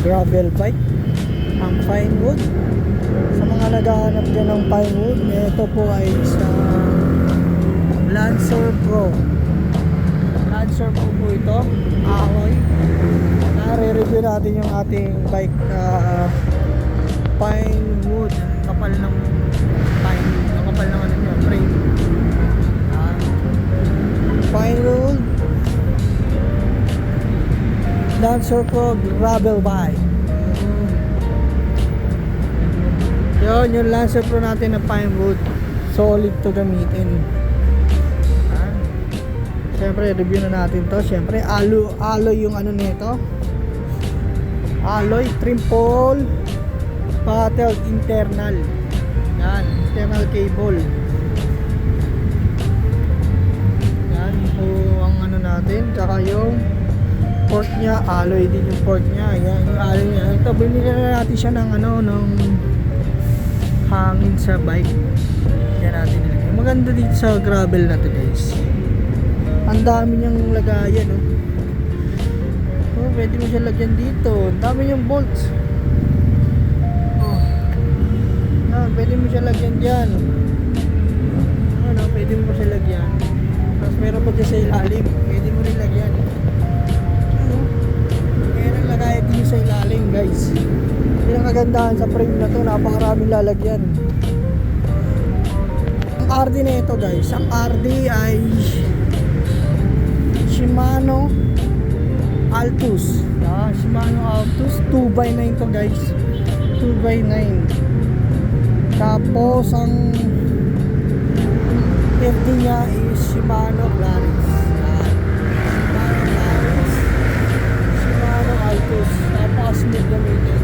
gravel bike, ang Pinewood. Sa mga naghahanap dyan ng Pinewood, ito po ay sa Lancer Pro. Lancer Pro po ito, Ahoy. Nare-review natin yung ating bike na Pinewood. Ang kapal ng Pinewood, ang kapal ng ano nyo, frame. Pinewood Lancer Pro gravel bike. Yun, yung Lancer Pro natin na Pinewood, solid to gamitin. Siyempre, review na natin to. Siyempre, alloy yung ano nito. Alloy, trim pole, paddle, internal. Yan, internal cable. Yan po ang ano natin. Tsaka yung port nya, alloy din yung port nya. Yan, yung alloy nya. Ito, binili na natin siya ng ano, ng hangin sa bike. Yan natin nilagay. Maganda dito sa gravel na to, guys. Ang dami niyang lagayan, oh. Oh, pwede mo siya lagyan dito. Ang dami niyang bolts. Oh. Yan, pwede mo siya lagyan diyan. Ano, pwede mo siya lagyan. Tapos meron pa dyan sa ilalim. Pwede mo rin lagyan. Ano? Kaya nang lagayan din sa ilalim, guys. Yan ang kagandahan sa frame na to. Napakaraming lalagyan. Ang RD na ito, guys. Ang RD ay Shimano Altus. Shimano Altus 2x9 to, guys. 2x9. Tapos ang FD nya is Shimano Polaris. Shimano Polaris, Shimano Altus. Napaka-smooth gamitin.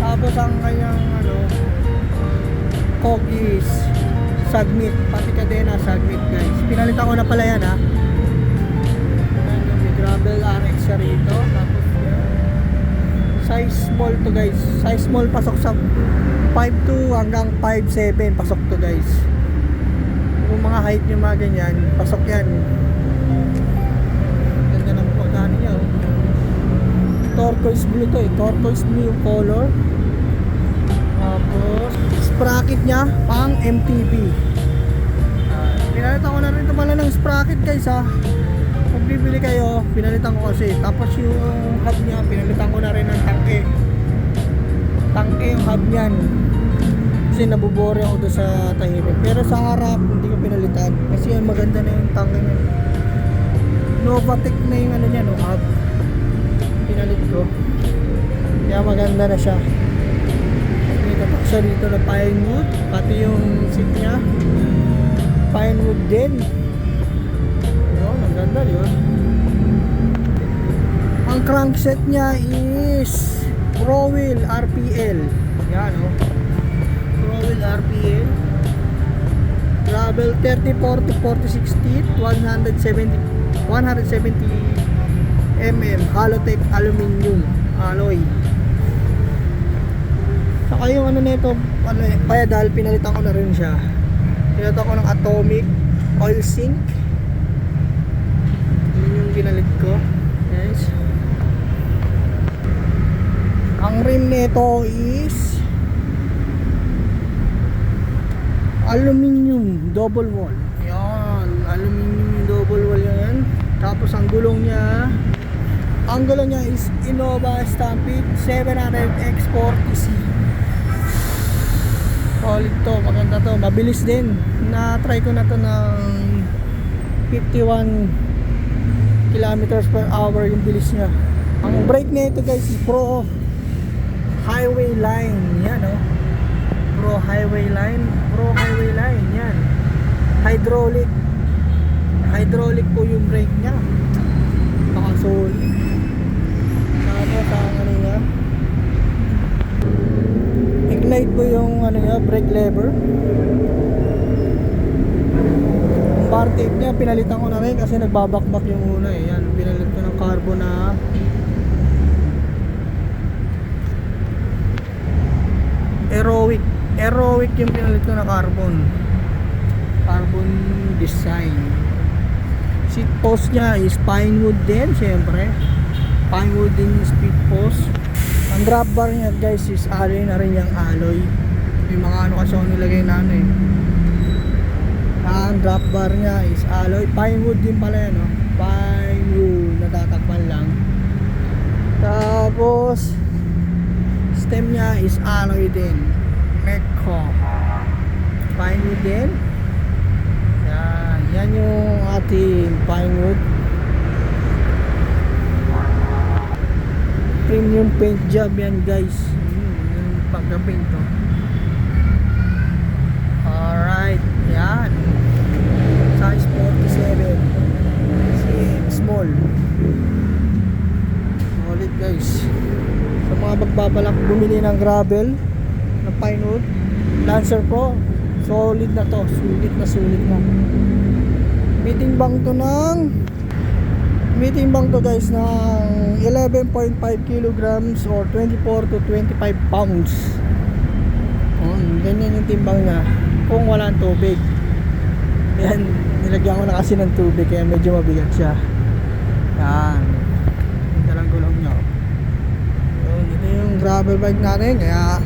Tapos ang kanyang ano, cog is Submit. Pati kadena Submit, guys. Pinalitan ko na pala yan, ha. Gravel RX siya rito. Tapos size small to, guys. Size small, pasok sa 5'2" hanggang 5'7" pasok to, guys. Kung mga height nyo mga ganyan, pasok yan. Ganda ng pagkano niya, oh. Turquoise blue to, eh. Turquoise blue yung color. Tapos sprocket nya pang MTB. Pinalitan ko na rin ito pala ng sprocket, guys, ha. Kung bibili kayo, pinalitan ko kasi. Tapos yung hub nya, pinalitan ko na rin ng tangke. Tangke yung hub nyan. Kasi nabubore ako doon sa tahimik. Pero sa harap, hindi ko pinalitan. Kasi yan, maganda na yung tangke nya. Novatec na yung ano nya, no, hub. Pinalit ko. Kaya maganda na siya. May tatak siya dito na Pinewood. Pati yung seat nya Pinewood din. Ang ganda, di ba? Ang crankset nya is ProWheel RPL. Yan, oh. ProWheel RPL. Gravel 34 to 46 teeth, 170 mm Halotech aluminum alloy. Saka yung ano nito, ano, pedal, pinalitan ko na rin siya. Pinalitan ko ng atomic oil sink. Pinalit ko, guys. Ang rim nito is aluminum double wall. Yan, aluminum yung double wall yan. Tapos ang gulong niya is Innova Stampede 700X 40C. Solid to, maganda to, mabilis din. Na-try ko na to ng 51 kilometers per hour yung bilis niya. Ang brake nito, guys, Pro Highway Line. Yan, oh. Pro Highway Line. Yan. Hydraulic po yung brake niya. Solid. Tapos ang ano niya, ignite po yung ano niya, brake lever. Ang bar tape niya, pinalitan ko na rin kasi nagbabakbak yung una, eh. Yan, pinalit ko ng carbon na Aerowick yung pinalit ko na carbon design. Seat post nya is Pinewood din, syempre. pine wood din yung speed post. Ang drop bar niya guys is alloy na rin yung alloy. May mga ano kasi ako nilagay na ano eh. Ang drop bar niya is alloy. Pine wood din pala yan, no? Pine wood, natatakpan lang. Tapos stem niya is alloy din. Mecco. Pine wood din. Yan yung ating pine wood. Premium paint job yan guys. Yung pagka-paint to. Alright, yan. Size 47. Small. Ulit guys. Sa mga magbabalak bumili ng gravel na pine wood, Lancer Pro, solid na to. Sulit na. Meeting bang to guys ng 11.5 kilograms or 24 to 25 pounds. Ganyan yung timbang niya kung walang tubig. Yan, nilagyan ko na kasi ng tubig kaya medyo mabigat siya. Yan, ito lang gulong niya. Ito yung gravel bike natin kaya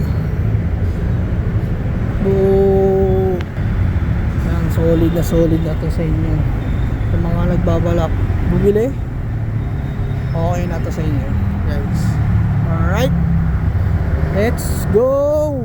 yan, solid na to sa inyo. Sa mga nagbabalak bumili, okay na to sa inyo guys. Alright, let's go.